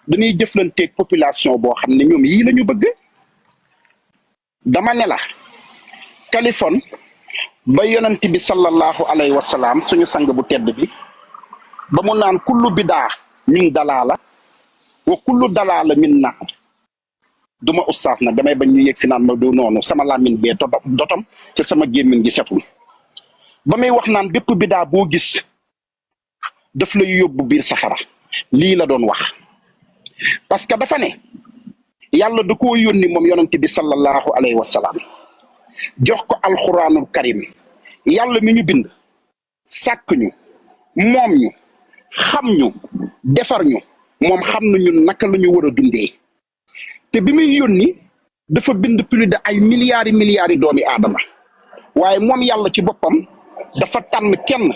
dañuy jëflanteeg population boo xam ne ñoom yii la ñu bëgg. dama ne la Kaliphone ba yonent bi sallallahu alayhi wa salaam suñu sang bu tedd bi ba mu naan kullu bidaa min dalaala wa kullu dalaala min na duma ustaas nag damay bañ ñu yegg si naan ma du noonu sama làmmiñ bee dotam te sama gémmiñ gi setul ba muy wax naan bépp bidaa boo gis daf lay yóbbu biir safara lii la doon wax parce que dafa ne yàlla da koo yónni moom yonent bi sallallahu alayhi wa salaam jox ko alxuraanul karim yàlla mi ñu bind sàkk ñu moom ñu xam ñu defar ñu moom xam na ñun naka la ñu war a dundee te bi muy yónni dafa bind plus de ay milliards yi doomi aadama waaye moom yàlla ci boppam dafa tànn kenn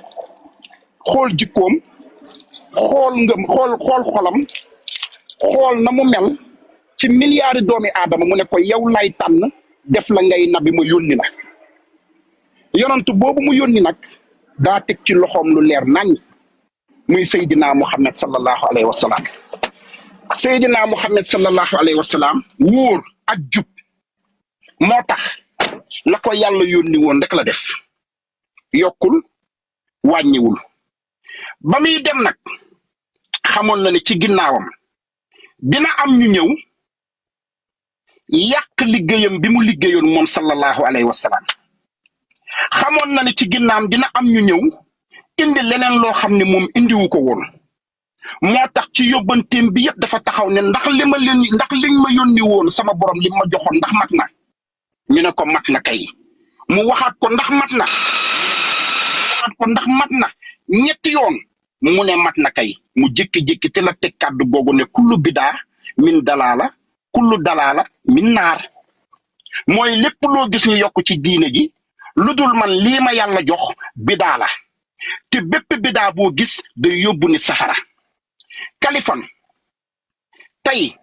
xool jikkoom xool ngëm xool xolam xool na mu mel ci milliards doomi aadama mu ne ko yow lay tànn def la ngay nabi ma yónni la yonantu boobu mu yónni nag daa teg ci loxoom lu leer nañ muy Seydina Muhammad sallallahu alayhi wa salaam Seydina Muhammad sallallahu alayhi wa salaam wóor ak jub moo tax la ko yàlla yónni woon rek la def yokkul wàññiwul ba muy dem nag xamoon na ne ci ginnaawam dina am ñu ñëw yàq liggéeyam bi mu liggéeyoon moom sallallahu alayhi wa salaam xamoon na ne ci ginnaam dina am ñu ñëw indi leneen loo xam ne moom indiwu ko woon moo tax ci yóbbanteem bi yëpp dafa taxaw ne ndax liñ ma yónni woon sama borom li ma joxoon ndax mat na ñu ne ko mat na kay mu waxaat ko ndax mat na ñetti yoon mu ne mat na kay mu jékki-jékki te la teg kàddu googu ne kullu bidaa min dalaala kullu dalaala min naar mooy lépp loo gis ñu yokk ci diine ji lu dul man lii ma yàlla jox bidaa la te bépp bidaa boo gis day yóbbu ni safara Kaliphone tey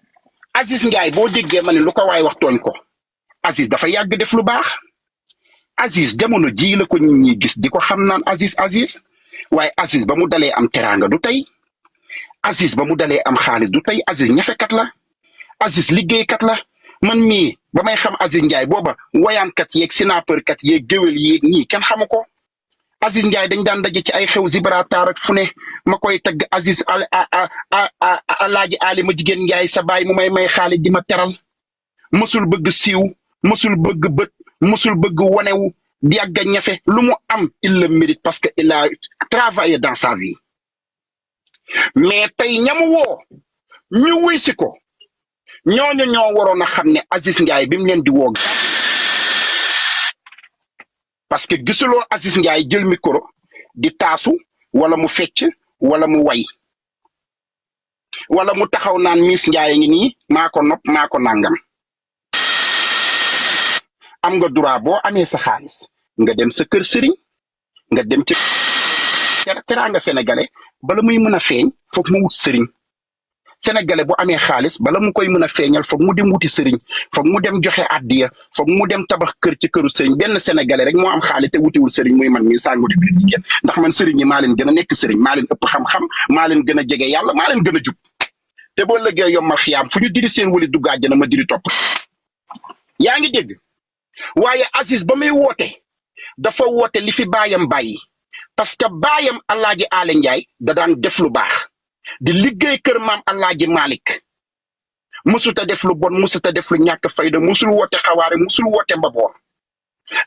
Aziz Ndiaye boo déggee ma ne lu ko waay wax tooñ ko Aziz dafa yàgg def lu baax Aziz jamono ji la ko nit ñi gis di ko xam naan Aziz waaye Aziz ba mu dalee am teraanga du tey Aziz ba mu dalee am xaalis du tey Aziz ñafekat la Aziz liggéeykat la man mii ba may xam Aziz Ndiaye booba wayaankat yeeg sinapeurkat yeeg géwél yeeg ñii kenn xamu ko Aziz Ndiaye dañ daan daje ci ay xew Gibraltar ak fu ne ma koy tagg Aziz alaaji Ali ma jigéen Ndiaye sa baay mu may xaalis di ma teral mësul bëgg siiw mësul bëgg bët mësul bëgg wanewu di yàgg ñafe lu mu am il le mérite parce que il a travaillé dans sa vie mais tey ñamu woo ñu wuy si ko ñooñu ñoo waroon a xam ne Aziz Ndiaye bi mu leen di woo parce que gisuloo Aziz Ndiaye jël micro di taasu wala mu fecc wala mu way wala mu taxaw naan Miss Ndiaye ngi nii maa ko nopp maa ko nangam am nga droit boo amee sa xaalis nga dem sa kër sëriñ nga dem ci teraanga sénégalais bala muy mën a feeñ foog mu wut sëriñ sénégalais bu amee xaalis bala mu koy mën a feeñal foog mu dem wuti sëriñ foog mu dem joxe addiya foog mu dem tabax kër ci këru sëriñ benn sénégalais rek moo am xaalis te wutiwul sëriñ muy man mii Sango Djibril Jigéen ndax man sëriñ yi maa leen gën a nekk sëriñ maa leen ëpp xam-xam maa leen gën a jege yàlla maa leen gën a jub te boo lëggee yombal xiyaam fu ñu diri seen wali dugg àjjana ma diri topp yaa ngi dégg waaye Aziz ba muy woote dafa woote li fi baayam bàyyi parce que baayam Alaaji Ale Ndiaye da daan def lu baax di liggéey kër maam Alaaji Malick musuta def lu bon musuta def lu ñàkk fayda musul woote xawaare musul woote mbaboor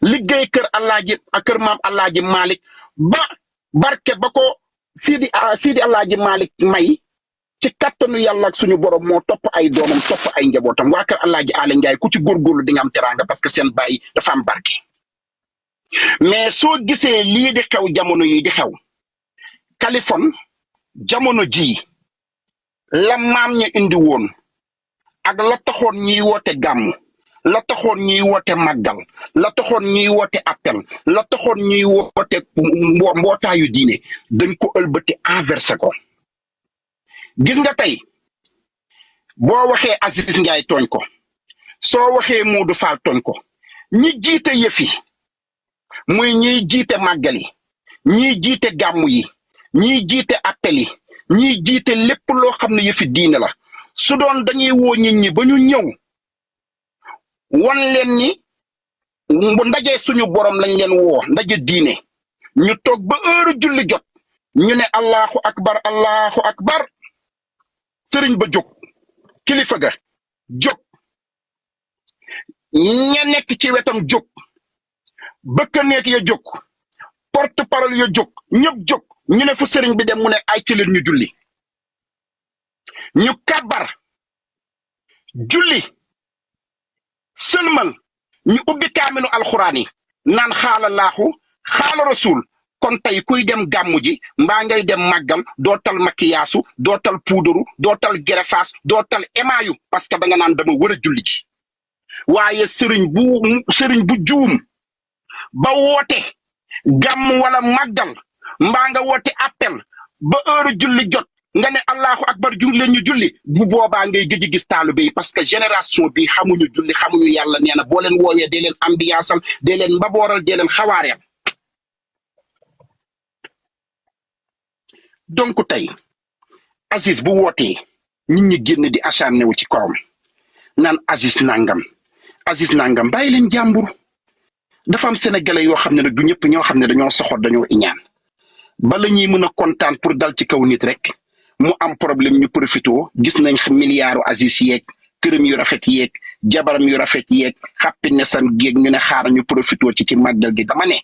liggéey kër maam Alaaji Malick ba barke ba ko Sidi Alaaji Malick may ci kattanu yàlla ak suñu borom moo topp ay doomam topp ay njabootam waa kër Alaaji Ale Ndiaye ku ci góorgóorlu di nga am teraanga parce que seen baay dafa am barke mais soo gisee lii di xew jamono yi di xew Kaliphone jamono ji la maam ña indi woon ak la taxoon ñuy woote gàmm la taxoon ñuy woote màggal la taxoon ñuy woote appel la taxoon ñuy woote mbootaayu diine dañ ko ëlbati inversé ko gis nga tey boo waxee Aziz Ndiaye tooñ ko soo waxee Modou Fall tooñ ko ñi jiite yëf yi muy ñiy jiite màggal yi ñiy jiite gàmm yi ñiy jiite appel yi ñiy jiite lépp loo xam ne yëfi diine la su doon dañuy woo nit ñi ba ñu ñëw won leen ni bu ndaje suñu borom lañ leen woo ndaje diine ñu toog ba heure julli jot ñu ne allahu akbar sëriñ ba jóg kilifa ga jóg ña nekk ci wetam jóg bëkk nekk ya jóg porte parole ya jóg ñëpp jóg ñu ne fu sëriñ bi dem mu ne ay ci leen ñu julli ñu kabar julli sëlmal ñu ubbi kaaminu alxuraan yi naan xaala laaxu xaala rasul kon tey kuy dem gàmmu ji mbaa ngay dem màggal doo tal makiyaasu doo tal puudaru doo tal gerefaas doo tal emaayu parce que da nga naan dama war a julli ji waaye sëriñ bu juum ba woote gàmm wala màggal mbaa nga woote appel ba heure julli jot nga ne allahu akbar jung leen ñu julli bu boobaa ngay gëj gis taalibe yi parce que génération bi xamuñu julli xamuñu yàlla nee na boo leen woowee dee leen ambiyaasal dee leen mbabooral dee leen xawaareel donc tey Aziz bu wootee nit ñi génn di acharné wu ci kawam naan Aziz nangam bàyyi leen jàmbur dafa am sénégalais yoo xam ne nag du ñëpp ñoo xam ne dañoo soxor dañoo iñaan bala ñuy mën a kontaan pour dal ci kaw nit rek mu am problème ñu profité gis nañ milliardu Aziz yeeg këram yu rafet yeeg jabaram yu rafet yeeg xàppi ne san géeg ñu ne xaar ñu profité ci màggal gi dama ne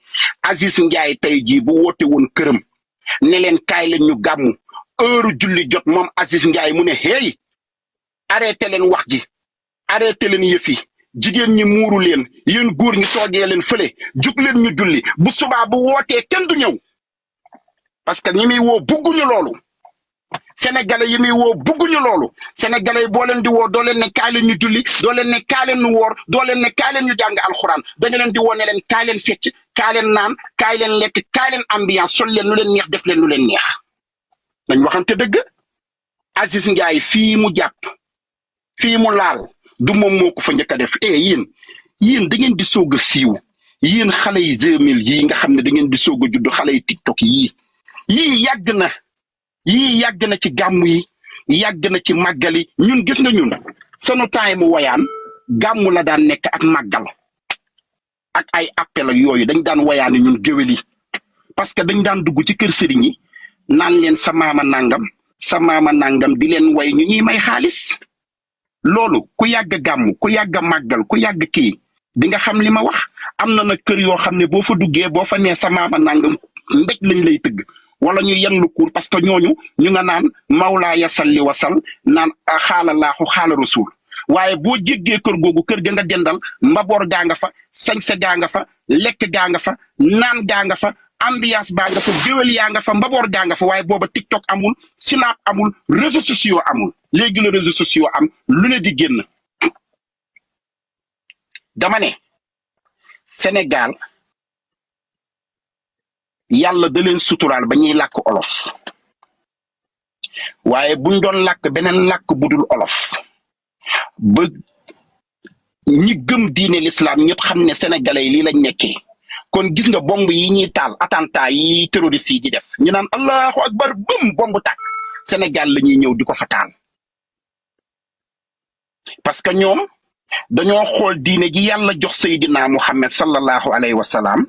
Aziz Ndiaye tey jii bu woote woon këram ne leen kaay leen ñu gàmmu heure julli jot moom Aziz Ndiaye mu ne hey arrêté leen wax ji arrêté leen yëf yi jigéen ñi muuru leen yéen góor ñi toogee leen fële jug leen ñu julli bu subaa bu wootee kenn du ñëw parce que ñi muy woo bugguñu loolu sénégalais yi muy woo bugguñu loolu sénégalais yi boo leen di woo doo leen ne kaay leen ñu julli doo leen ne kaay leen ñu woor doo leen ne kaay leen ñu jàng alxuraan da nga leen di woo ne leen kaay leen fecc kaay leen naan kaay leen lekk kaay leen ambiance sol leen lu leen neex def leen lu leen neex dañ waxante dëgg Aziz Ndiaye fii mu jàpp fii mu laal du moom moo ko fa njëkk a def yéen da ngeen di soog a siiw yéen xale yi 2000 yii nga xam ne da ngeen di soog a judd xale yi TikTok yii yàgg na ci gàmmu yi yàgg na ci màggal yi ñun gis nga ñun sunu temps mu woyaan gàmmu la daan nekk ak màggal ak ay appel ak yooyu dañ daan woyaani ñun géwél yi parce que dañ daan dugg ci kër sëriñ yi naan leen sa maama nangam di leen way ñu ñuy may xaalis loolu ku yàgg gàmmu ku yàgg màggal ku yàgg kii di nga xam li ma wax am na nag kër yoo xam ne boo fa duggee boo fa nee sa maama nangam mbéj lañ lay tëgg wala ñu yenn kuur parce que ñooñu ñu nga naan mawlaaya salli wasal naan xaala laaxu xaala rasul waaye boo jéggee kër googu kër ga nga dendal mbaboor gaa nga fa sañse gaa nga fa lekk gaa nga fa naan gaa nga fa ambiance baa nga fa géwél yaa nga fa mbaboor gaa nga fa waaye booba TikTok amul Snap amul réseaux sociaux amul léegi la réseaux sociaux am lu ne di génn dama ne Sénégal yàlla da leen suturaal ba ñuy làkk olof waaye buñ doon làkk beneen làkk budul olof ba ñi gëm diine l'islam ñëpp xam ne sénégalais yi lii lañ nekkee kon gis nga bomb yi ñuy taal attentat yi terroristes yi di def ñu naan allahu akbar bum bomb tàkk Sénégal la ñuy ñëw di ko fa taal parce que ñoom dañoo xool diine ji yàlla jox Seydina Muhammad sallallahu alayhi wa sallam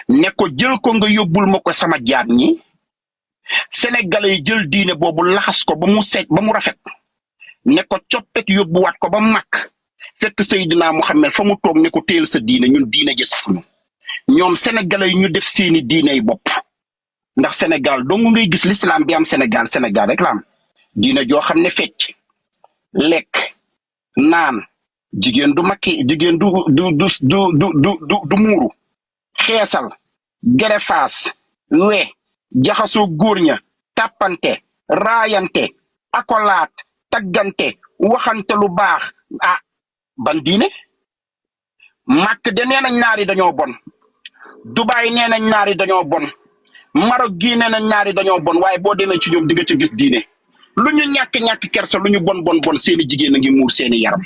ne ko jël ko nga yóbbul ma ko sama jaam ñi sénégalais yi jël diine boobu laxas ko ba mu seet ba mu rafet ne ko coppet yóbbuwaat ko ba màkk fekk Seydina Muhammad fa mu toog ne ko téel sa diine ñun diine ji safuñu ñoom sénégalais yi ñu def seeni diine yi bopp ndax Sénégal dong ngay gis l'islam bi am Sénégal rek la am diine joo xam ne fecc lekk naan jigéen du makki jigéen du muuru xeesal gerefaas we jaxasoo góor ña tàppante raayante akolaat taggante waxante lu baax ban diine màkk de nee nañ naari dañoo bon Dubaay nee nañ naari dañoo bon Maroc gii nee nañ naari dañoo bon waaye boo demee ci ñoom di nga ci gis diine lu ñu ñàkk kersa lu ñu bon seeni jigéen a ngi muur seeni yaram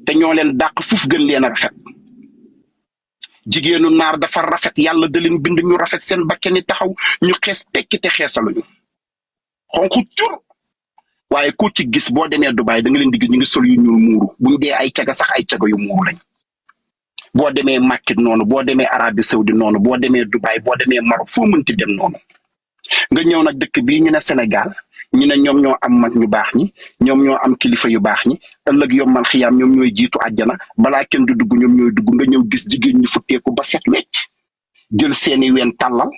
te ñoo leen dàq fuf gën leen a rafet jigéenu naar dafa rafet yàlla da leen bind ñu rafet seen bakkeni taxaw ñu xees tekki te xeesaluñu xonq cur waaye ku ci gis boo demee Dubaay da nga leen digg ñu ngi sol yu ñuul muuru buñ dee ay caga sax ay caga yu muuru lañ boo demee Makka noonu boo demee Arabie Saoudite noonu boo demee Dubaay boo demee Maroc foo mënti dem noonu nga ñëw nag dëkk bii ñu ne Sénégal ñu ne ñoom ñoo am mag ñu baax ñi ñoom ñoo am kilifa yu baax ñi ëllëg yombal xiyaam ñoom ñooy jiitu àjjana balaa kenn du dugg ñoom ñooy dugg nga ñëw gis jigéen ñi futteeku ba set wecc jël seeni ween tàllal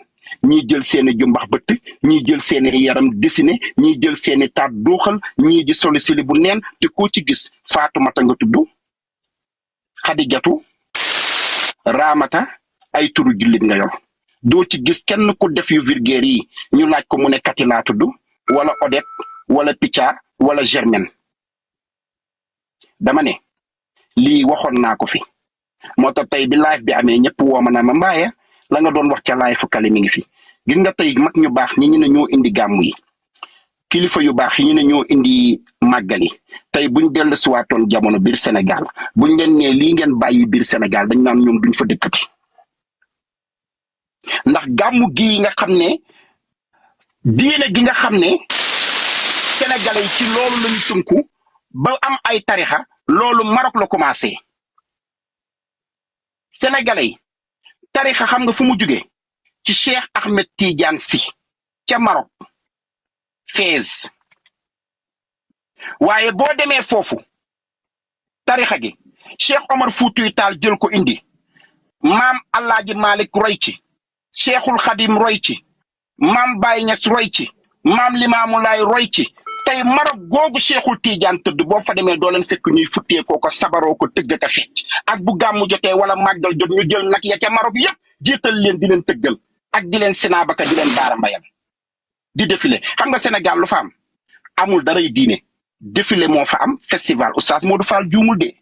ñii jël seeni jumbax bëtt ñii jël seeni yaram dessiné ñii jël seeni taat duuxal ñii di soli sili bu neen te koo ci gis Faatumata nga tudd Xadijatu Raamata ay turu jullit nga yor doo ci gis kenn ku def yu vulgaire yi ñu laaj ko mu ne Kati laa tudd wala Odette wala Picca wala Germaine dama ne lii waxoon naa ko fi moo tax tey bi live bi amee ñëpp woo ma na ma Mbaye la nga doon wax ca live fu kale mi ngi fi gis nga tey mag ñu baax ñi ñu ne ñoo indi gàmmu yi kilifa yu baax yi ñu ne ñoo indi màggali tey buñ dellu siwaatoon jamono biir Sénégal buñ leen nee lii ngeen bàyyi biir Sénégal dañ naan ñoom duñ fa dëkkati ndax gàmmu gii nga xam ne diine gi nga xam ne sénégalais yi ci loolu lañu tënku ba am ay tarixa loolu Maroc la commencé sénégalais yi tarixa xam nga fu mu jóge ci Cheikh Ahmed Tidiane Sy ca Maroc Fès waaye boo demee foofu tarixa gi Cheikh Omar Foutiyou Tall jël ko indi maam Alaaji Malik roy ci Cheikhul Khadim roy ci maam Baye Niass roy ci maam Limaamu Laay roy ci tey Maroc googu Cheikhul Tidiane tëdd boo fa demee doo leen fekk ñuy futtee ko sabaroo ko tëgg ka fecc ak bu gàmmu jotee wala màggal jot ñu jël nag ya ca Maroc yëpp jiital leen di leen tëggal ak di leen sinaabaka di leen baara mbayam di défilé xam nga Sénégal lu fa am amul daray diine défilé moo fa am festival Oustaz Modou Fall juumul de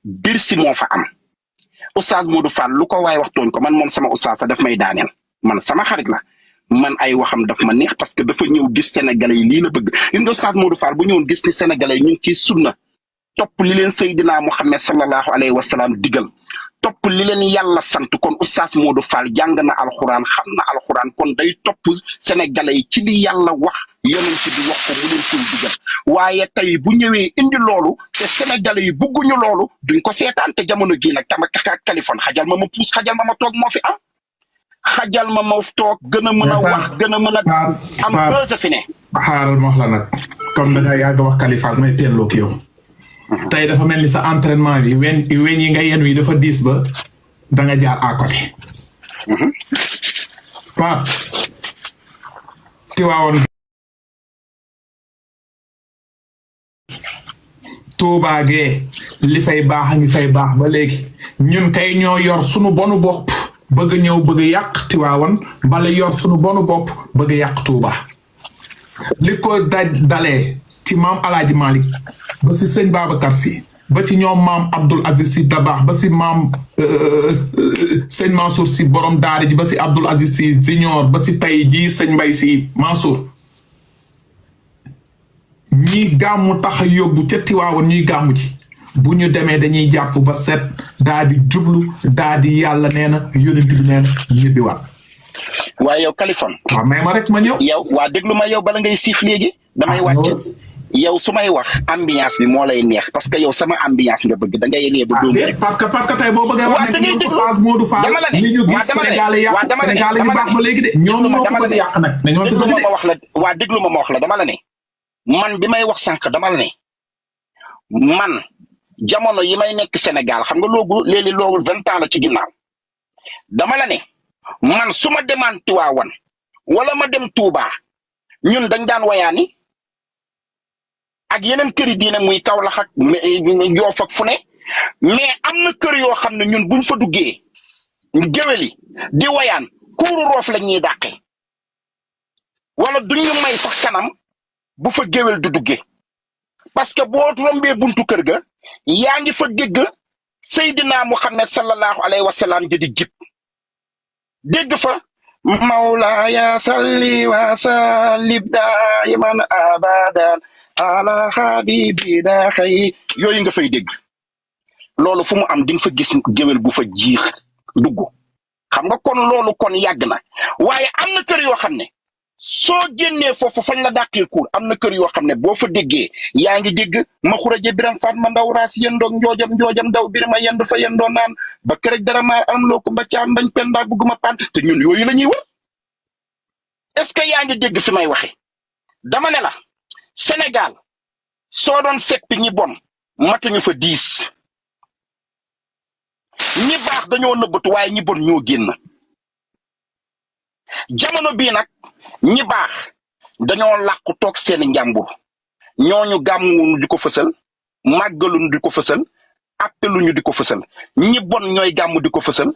Bercy moo fa am Oustaz Modou Fall lu ko waay wax tooñ ko man moom sama oustaz daf may daaneel man sama xarit la man ay waxam daf ma neex parce que dafa ñëw gis sénégalais yi lii la bëgg gis nga Oustaz Modou Fall bu ñëwoon gis ni sénégalais yi ñu ngi ci sunna topp li leen Seydina Muhammad sallallahu alayhi wa sallam digal topp li leen yàlla sant kon Oustaz Modou Fall jàng na alxuraan xam na alxuraan kon day topp sénégalais yi ci li yàlla wax yonent bi wax ko mu leen koy digal waaye tey bu ñëwee indi loolu te sénégalais yi bëgguñu loolu duñ ko seetaan te jamono gii nag tama kaka Kaliphone xajal ma puus xajal ma toog moo fi am xajal ma toog gën a mën a wax gën a mën a am bës fi ne xaaral ma wax la nag comme da nga yàgg wax Kaliphone may teelloo ki yow tey dafa mel ni sa entraînement bi weñ yi nga yen wi dafa diis ba da nga jaar à côté Pape Tiwaawoon Tuubaa gee li fay baax a ngi fay baax ba léegi ñun kay ñoo yor sunu bonu bopp bëgg ñëw bëgg yàq Tiwaawoon bala yor sunu bonu bopp bëgg yàq Tuubaa li ko dalee ci maam Alaaji Malick ba si sëñ Babacar Si ba ci ñoom maam Abdoul Aziz Si Dabaax ba si maam sëñ Mansour Si borom daara ji ba si Abdoul Aziz Si Junior ba si tey jii sëñ Mbay Si Mansour ñi gàmmu tax a yóbbu ca Tiwaawoon ñuy gàmmu ci bu ñu demee dañuy jàpp ba set daa di jublu daa di yàlla nee na yonent bi nee na ñibbi waat waaye yow Kaliphone waaw mais ma rek ma ñëw yow waa déglu ma yow bala ngay siif léegi damay wàcc yow su may wax ambiance bi moo lay neex parce que yow sama ambiance nga bëgg da ngay ree ba dóom rek parce que tey boo bëggee wax ne ñoom Oustaz Modou Fall li ñu gis Sénégal yi yàq Sénégal yi baax ba léegi de ñoom ñoo ko bëgg yàq nag ne ñoo déglu ma ma wax la waa déglu ma wax la dama la ne man bi may wax sànq dama la ne man jamono yi may nekk Sénégal xam nga léegi loolu 20 ans la ci ginnaaw dama la ne man su ma demaan Tiwaawan wala ma dem Touba ñun dañ daan wayaani ak yeneen kër yi diine muy Kaolack ak Joof ak fu ne mais am na kër yoo xam ne ñun buñ fa duggee géwél yi di wayaan kuuru roof la ñuy dàqe wala duñ ñu may sax kanam bu fa géwél du duggee parce que boo rombee buntu kër ga yaa ngi fa dégg Seydina Muhammad sallallahu alayhi wa sallam di jib dégg fa mawlaaya salli wa sallim daayiman abadan ala habibi da xëy yooyu nga fay dégg loolu fu mu am di nga fa gis géwél bu fa jiix dugg xam nga kon loolu kon yàgg na waaye am na kër yoo xam ne soo génnee foofu fañ la dàqee kuur am na kër yoo xam ne boo fa déggee yaa ngi dégg ma xuraje biram faat ma ndaw raas yendoog njoojam ndaw birima yendu fa yendoo naan ba këreg dara maar am loo ko ba caam bañ pendaa bugguma paan te ñun yooyu la ñuy wër est-ce que yaa ngi dégg fi may waxe dama ne la Sénégal soo doon seppi ñi bon matuñu fa 10 ñi baax dañoo nëbbatu waaye ñi bon ñoo génn jamono bii nag ñi baax dañoo làqu toog seeni njàmbur ñooñu gàmmuñu di ko fësal màggaluñu di ko fësal appeluñu di ko fësal ñi bon ñooy gàmm di ko fësal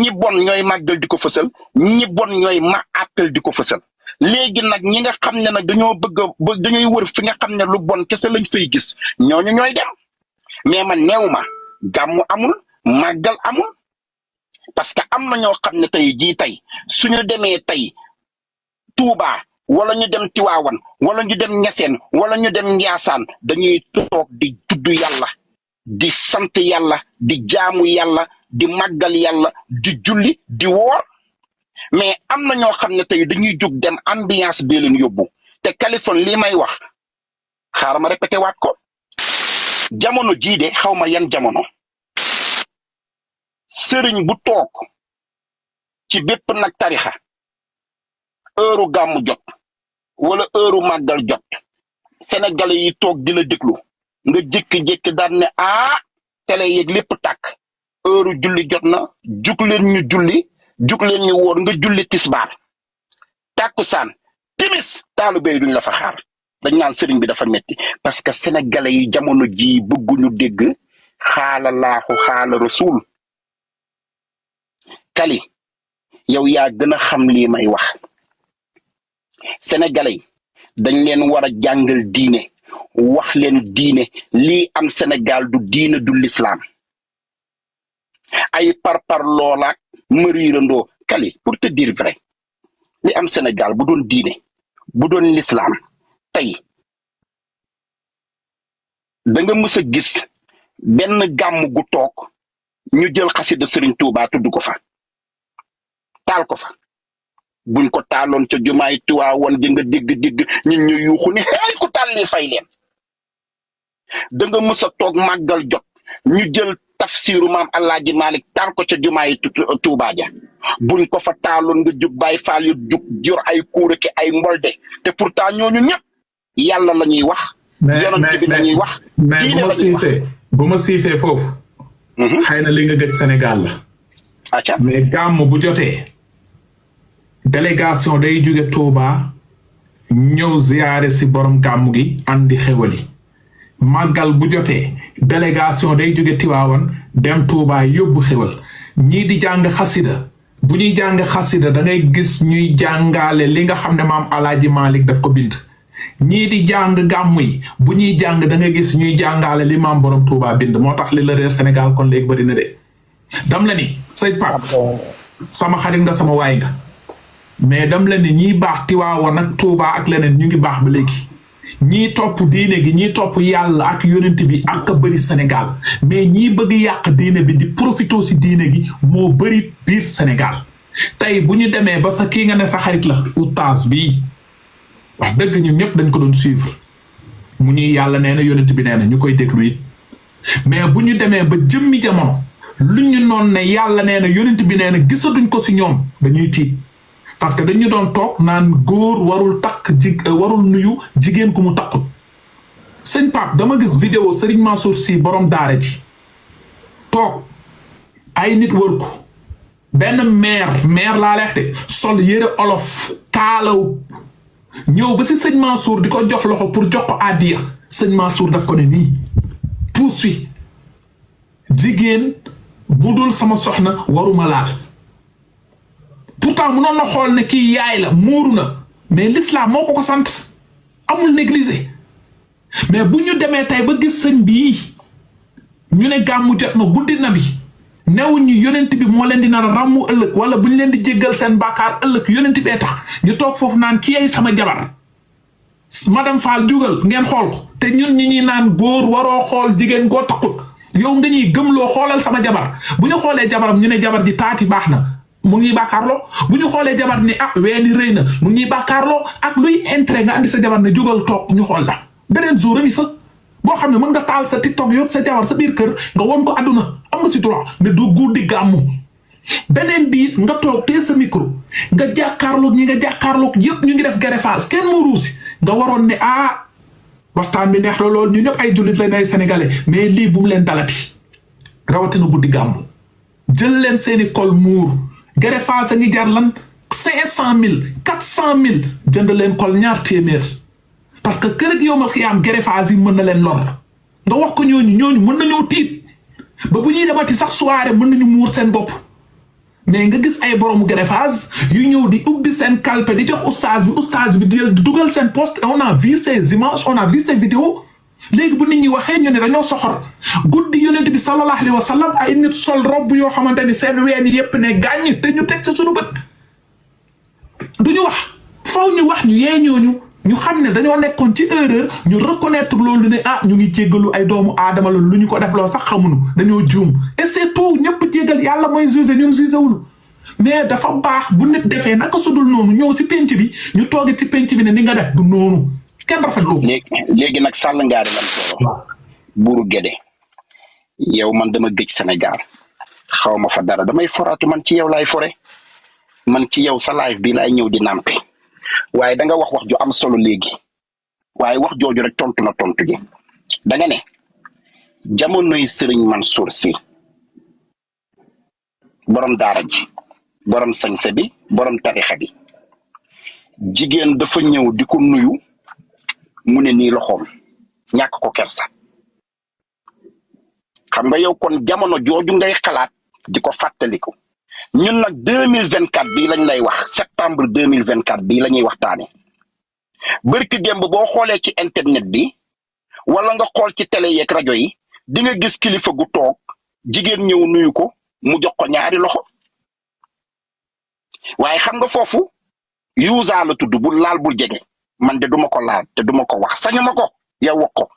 ñi bon ñooy màggal di ko fësal ñi bon ñooy appel di ko fësal léegi nag ñi nga xam ne nag dañoo dañuy wër fi nga xam ne lu bon kese lañ fay gis ñooñu ñooy dem mais man neew ma gàmmu amul màggal amul parce que am na ñoo xam ne tey jii tey suñu demee tey Touba wala ñu dem Tiwaawan wala ñu dem Ñaseen wala ñu dem Njaasaan dañuy toog di tudd yàlla di sant yàlla di jaamu yàlla di màggal yàlla di julli di woor mais am na ñoo xam ne tey dañuy jóg dem ambiance bi leen yóbbu te Kaliphone lii may wax xaaral ma répété waat ko jamono jii de xaw ma yan jamono sëriñ bu toog ci bépp nag tarixa heure gàmmu jot wala heure màggal jot sénégalais yi toog di la déglu nga jékki-jékki daan ne télé yeeg lépp tàkk heure julli jot na jug leen ñu julli jug leen ñu woor nga julli tisbaar tàkkusaan timis taalibe yi duñ la fa xaar dañ naan sëriñ bi dafa metti parce que sénégalais yi jamono ji bëgguñu dégg xaala laaxu xaala rasul Kali yow yaa gën a xam lii may wax sénégalais dañ leen war a jàngal diine wax leen diine lii am Sénégal du diine du l'islam ay par loolaak mariirandoo Kali pour te dire vrai li am Sénégal bu doon diine bu doon l'islam tey da nga mës a gis benn gàmm gu toog ñu jël xasida Serigne Touba tudd ko fa taal ko fa buñ ko taaloon ca jumaay Tiwaawan di nga digg ñun ñu yuuxu ne xëy ku taal lii fay leen da nga mës a toog màggal jot ñu jël tafsiru maam Alaaji Malik taal ko ca jumaay Tuubaa ja buñ ko fa taaloon nga jug Baay Faal yu jug jur ay kuure ki ay mbolde te pourtant ñooñu ñëpp yàlla la ñuy wax yonent bi la ñuy wax diine la ñuy wax bu ma siifee foofu xëy na li nga gëj Sénégal la acca mais gàmm bu jotee délégation day jóge Touba ñëw ziyaare si borom gàmm gi andi xewali màggal bu jotee délégation day jóge Tiwaawan dem Touba yóbbu xewal ñii di jàng xasida bu ñuy jàng xasida da ngay gis ñuy jàngale li nga xam ne maam Alaaji Malik daf ko bind ñii di jàng gàmm yi bu ñuy jàng da ngay gis ñuy jàngale li maam borom Touba bind moo tax li la réer Sénégal kon léegi bari na de dam la ni sëñ Pape sama xarit nga sama waay nga mais dam la ni ñiy baax Tiwaawan ak Touba ak leneen ñu ngi baax ba léegi ñii topp diine gi ñii topp yàlla ak yonent bi ak bëri Sénégal mais ñii bëgg yàq diine bi di profito si diine gi moo bëri biir Sénégal tey bu ñu demee ba sa kii nga ne sa xarit la oustaz bii wax dëgg ñun ñëpp dañ ko doon suivre mu ñuy yàlla nee na yonent bi nee na ñu koy déglu it mais bu ñu demee ba jëmmi jamono lu ñu noon ne yàlla nee na yonent bi nee na gisatuñ ko si ñoom dañuy tiit parce que dañu doon toog naan góor warul takk warul nuyu jigéen ku mu takkut sëñ Pape dama gis vidéo Serigne Mansour Sy borom daara ji toog ay nit wër ko benn maire laa leex de sol yëre olof kaalaw ñëw ba si sëñ Mansour di ko jox loxo pour jox ko àddiya sëñ Mansour daf ko ne nii poursuit jigéen bu dul sama soxna waruma laal pourtant mënoon na xool ne kii yaay la muuru na mais l'islam moo ko sant amul négligé mais bu ñu demee tey ba gis sëñ bii ñu ne gàmmu jot na guddi na bi newuñ ñu yonent bi moo leen di nar a ràmmu ëllëg wala bu ñu leen di jéggal seen bàkkaar ëllëg yonent bee tax ñu toog foofu naan kii ay sama jabar madame Fall jugal ngeen xool ko te ñun ñi ñuy naan góor waroo xool jigéen goo takkut yow nga ñuy gëmloo xoolal sama jabar bu ñu xoolee jabaram ñu ne jabar ji taati baax na mu ngi bàkkaarloo bu ñu xoolee jabar ni ah weeni rëy na mu ngi bàkkaarloo ak luy intérêt nga andi sa jabar ne jógal toog ñu xool la beneen jour a ngi fa boo xam ne mën nga taal sa TikTok yóbbu sa jabar sa biir kër nga won ko àdduna am nga si droit mais du guddi gàmmu beneen bii nga toog tee sa micro nga jàkkaarloog ñi nga jàkkaarloog yëpp ñu ngi def greffage kenn mu ruusi nga waroon ne waxtaan bi neex na lool ñu ñëpp ay jullit lañ ay sénégalais mais lii bu mu leen dalati rawatina guddi gàmmu jël leen seeni kol muur greffage a ngi jar lan 500,000 400,000 jënd leen kol ñaar téeméer parce que kër ak yow ma xiyaam greffage yi mën na leen lor nga wax ko ñooñu mën nañoo tiit ba bu ñuy demati sax soirée mën nañu muur seen bopp mais nga gis ay boroomu greffage yu ñëw di ubbi seen kalpe di jox oustaz bi di dugal seen post on a vu ces images on a vu ces vidéos léegi bu nit ñi waxee ñu ne dañoo soxor guddi yonent bi sallallahu alayhi wa sallam ay nit sol robb yoo xamante ni seen ween yépp ne gàññ te ñu teg ci suñu bët duñu wax faw ñu wax ñu yee ñooñu ñu xam ne dañoo nekkoon ci erreur ñu reconnaître loolu ne ñu ngi jéggalu ay doomu aadama la lu ñu ko def loo sax xamuñu dañoo juum et c'est tout ñëpp jéggal yàlla mooy jugé ñun jugé wuñu mais dafa baax bu nit defee naka sudul noonu ñëw si penc bi ñu toogi ci penc bi ne ni nga def du noonu kenn rafetlu léegi nag Sall Ngaari lan solo buuru Gédé yow man dama gëj Sénégal xaw ma fa dara damay foraatu man ci yow laay fore man ci yow sa live bi laay ñëw di nampe waaye da nga wax ju am solo léegi waaye wax jooju rek tontu na tontu ji da nga ne jamonoy Serigne Mansour Sy borom daara ji borom sañse bi borom tarixa bi jigéen dafa ñëw di ko nuyu mu ne nii loxoom ñàkk ko kersa xam nga yow kon jamono jooju ngay xalaat di ko fàttaliku ñun nag 2024 bii lañ lay wax septembre 2024 bii la ñuy waxtaane bërki démb boo xoolee ci internet bi wala nga xool ci télé yeeg rajo yi di nga gis kilifa gu toog jigéen ñëw nuyu ko mu jox ko ñaari loxo waaye xam nga foofu yuusa la tudd bul laal bul jege man de duma ko laal te duma ko wax sañu ma ko yow wax ko